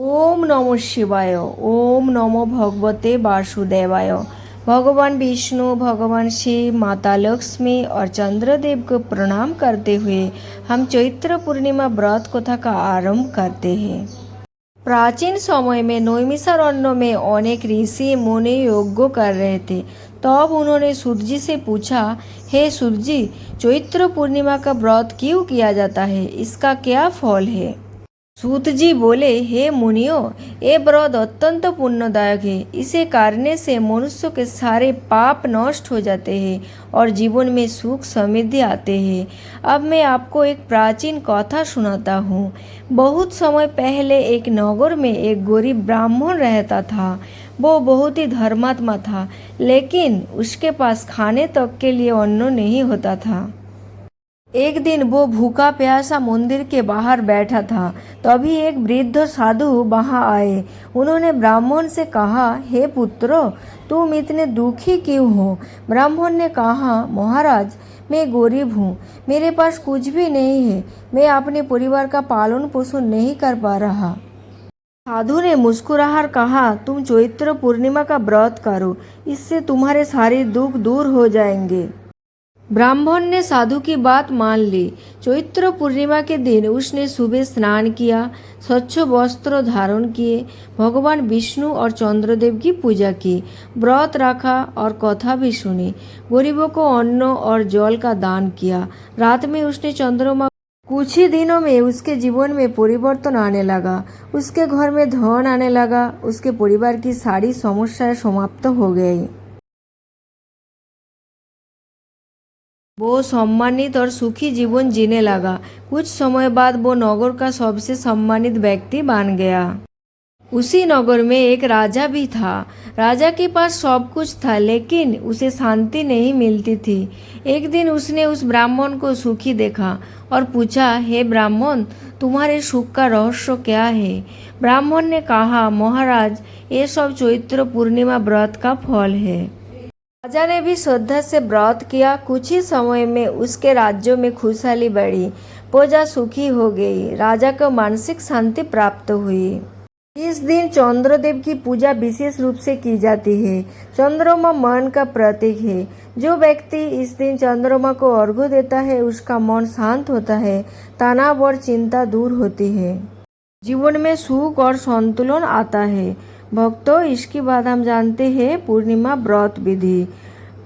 ओम नमो शिवाय। ओम नमो भगवते वासुदेवाय। भगवान विष्णु, भगवान शिव, माता लक्ष्मी और चंद्रदेव को प्रणाम करते हुए हम चैत्र पूर्णिमा व्रत कथा का आरंभ करते हैं। प्राचीन समय में नैमिषारण्य में अनेक ऋषि मुनि यज्ञ कर रहे थे। तब उन्होंने सूर्य जी से पूछा, हे सूर्य जी, चैत्र पूर्णिमा का व्रत क्यों किया जाता है? इसका क्या फल है? सूत जी बोले, हे मुनियों, ये व्रत अत्यंत पुण्यदायक है। इसे करने से मनुष्य के सारे पाप नष्ट हो जाते हैं और जीवन में सुख समृद्धि आते हैं। अब मैं आपको एक प्राचीन कथा सुनाता हूँ। बहुत समय पहले एक नगर में एक गरीब ब्राह्मण रहता था। वो बहुत ही धर्मात्मा था, लेकिन उसके पास खाने तक के लिए अन्न नहीं होता था। एक दिन वो भूखा प्यासा मंदिर के बाहर बैठा था। तभी एक वृद्ध साधु वहां आए। उन्होंने ब्राह्मण से कहा, हे पुत्र, तुम इतने दुखी क्यों हो? ब्राह्मण ने कहा, महाराज, मैं गरीब हूँ, मेरे पास कुछ भी नहीं है। मैं अपने परिवार का पालन पोषण नहीं कर पा रहा। साधु ने मुस्कुराकर कहा, तुम चैत्र पूर्णिमा का व्रत करो, इससे तुम्हारे सारे दुख दूर हो जाएंगे। ब्राह्मण ने साधु की बात मान ली। चैत्र पूर्णिमा के दिन उसने सुबह स्नान किया, स्वच्छ वस्त्र धारण किए, भगवान विष्णु और चंद्रदेव की पूजा की, व्रत रखा और कथा भी सुनी। गरीबों को अन्न और जल का दान किया। रात में उसने चंद्रमा। कुछ ही दिनों में उसके जीवन में परिवर्तन आने लगा। उसके घर में धन आने लगा। उसके परिवार की सारी समस्याएं समाप्त हो गई। वो सम्मानित और सुखी जीवन जीने लगा। कुछ समय बाद वो नगर का सबसे सम्मानित व्यक्ति बन गया। उसी नगर में एक राजा भी था। राजा के पास सब कुछ था, लेकिन उसे शांति नहीं मिलती थी। एक दिन उसने उस ब्राह्मण को सुखी देखा और पूछा, हे ब्राह्मण, तुम्हारे सुख का रहस्य क्या है? ब्राह्मण ने कहा, महाराज, ये सब चैत्र पूर्णिमा व्रत का फल है। राजा ने भी श्रद्धा से व्रत किया। कुछ ही समय में उसके राज्य में खुशहाली बढ़ी। प्रजा सुखी हो गई। राजा को मानसिक शांति प्राप्त हुई। इस दिन चंद्रदेव की पूजा विशेष रूप से की जाती है। चंद्रमा मन का प्रतीक है। जो व्यक्ति इस दिन चंद्रमा को अर्घ्य देता है, उसका मन शांत होता है, तनाव और चिंता दूर होती है, जीवन में सुख और संतुलन आता है। भक्तों, इसके बाद हम जानते हैं पूर्णिमा व्रत विधि।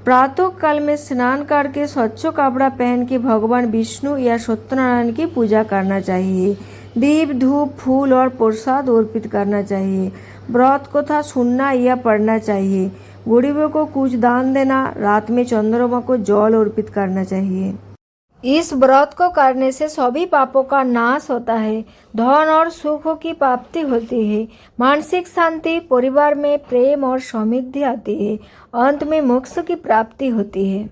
प्रातः काल में स्नान करके स्वच्छ कपड़ा पहन के भगवान विष्णु या सत्यनारायण की पूजा करना चाहिए। दीप, धूप, फूल और प्रसाद अर्पित करना चाहिए। व्रत कथा सुनना या पढ़ना चाहिए। गरीबों को कुछ दान देना। रात में चंद्रमा को जल अर्पित करना चाहिए। इस व्रत को करने से सभी पापों का नाश होता है, धन और सुखों की प्राप्ति होती है, मानसिक शांति, परिवार में प्रेम और समृद्धि आती है, अंत में मोक्ष की प्राप्ति होती है।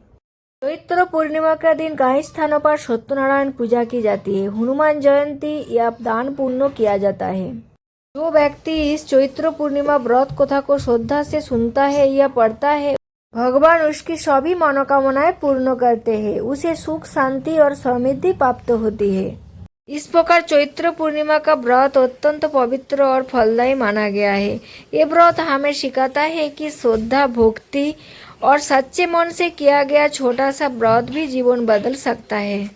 चैत्र पूर्णिमा का दिन कई स्थानों पर सत्यनारायण पूजा की जाती है। हनुमान जयंती या दान पुण्य किया जाता है। जो व्यक्ति इस चैत्र पूर्णिमा व्रत कथा को श्रद्धा से सुनता है या पढ़ता है, भगवान उसकी सभी मनोकामनाएं पूर्ण करते हैं। उसे सुख, शांति और समृद्धि प्राप्त होती है। इस प्रकार चैत्र पूर्णिमा का व्रत अत्यंत पवित्र और फलदायी माना गया है। ये व्रत हमें सिखाता है कि श्रद्धा, भक्ति और सच्चे मन से किया गया छोटा सा व्रत भी जीवन बदल सकता है।